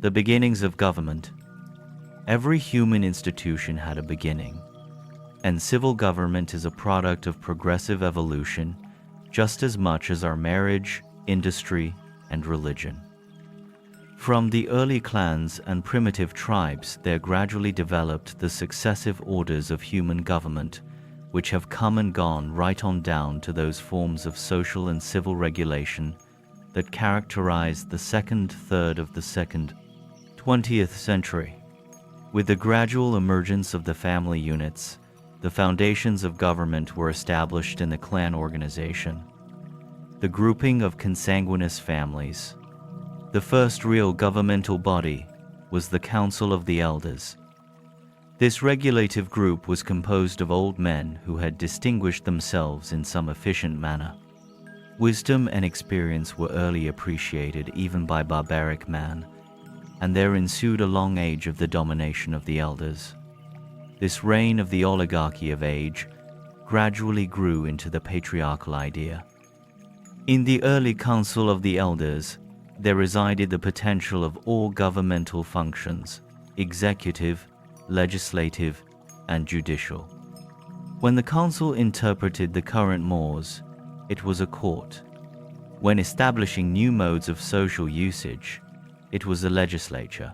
The beginnings of government. Every human institution had a beginning, and civil government is a product of progressive evolution, just as much as our marriage, industry, and religion. From the early clans and primitive tribes, there gradually developed the successive orders of human government, which have come and gone right on down to those forms of social and civil regulation that characterized the second third of the 20th century. With the gradual emergence of the family units, the foundations of government were established in the clan organization, the grouping of consanguineous families. The first real governmental body was the Council of the Elders. This regulative group was composed of old men who had distinguished themselves in some efficient manner. Wisdom and experience were early appreciated even by barbaric man, and there ensued a long age of the domination of the elders. This reign of the oligarchy of age gradually grew into the patriarchal idea. In the early Council of the Elders, there resided the potential of all governmental functions, executive, legislative, and judicial. When the council interpreted the current mores, it was a court. When establishing new modes of social usage, it was a legislature.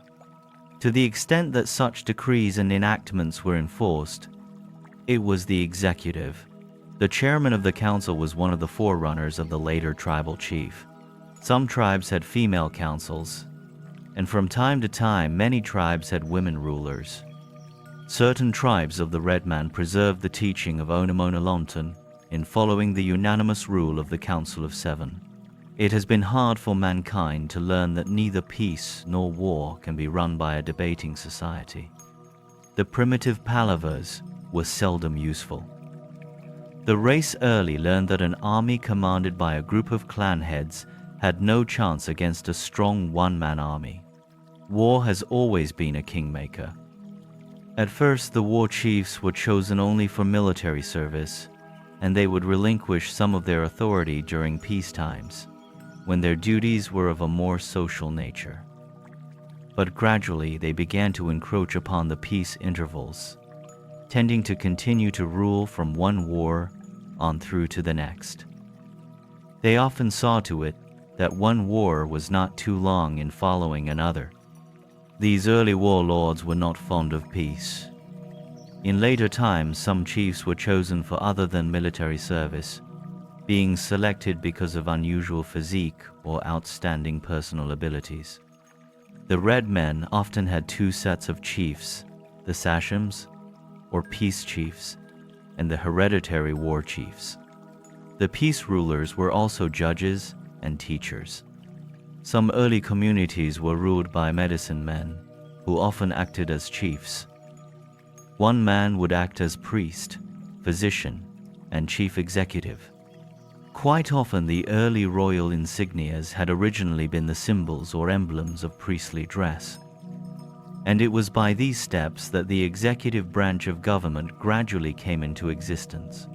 To the extent that such decrees and enactments were enforced, it was the executive. The chairman of the council was one of the forerunners of the later tribal chief. Some tribes had female councils, and from time to time many tribes had women rulers. Certain tribes of the Red Man preserved the teaching of Onamonalontan in following the unanimous rule of the Council of Seven. It has been hard for mankind to learn that neither peace nor war can be run by a debating society. The primitive palavers were seldom useful. The race early learned that an army commanded by a group of clan heads had no chance against a strong one-man army. War has always been a kingmaker. At first, the war chiefs were chosen only for military service, and they would relinquish some of their authority during peace times, when their duties were of a more social nature. But gradually they began to encroach upon the peace intervals, tending to continue to rule from one war on through to the next. They often saw to it that one war was not too long in following another. These early warlords were not fond of peace. In later times, some chiefs were chosen for other than military service, being selected because of unusual physique or outstanding personal abilities. The Red Men often had two sets of chiefs, the sachems, or peace chiefs, and the hereditary war chiefs. The peace rulers were also judges and teachers. Some early communities were ruled by medicine men, who often acted as chiefs. One man would act as priest, physician, and chief executive. Quite often the early royal insignias had originally been the symbols or emblems of priestly dress, and it was by these steps that the executive branch of government gradually came into existence.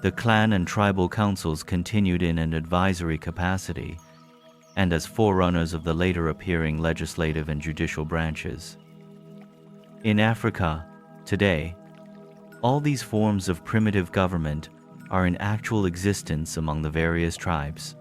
The clan and tribal councils continued in an advisory capacity and as forerunners of the later appearing legislative and judicial branches. In Africa, today, all these forms of primitive government are in actual existence among the various tribes.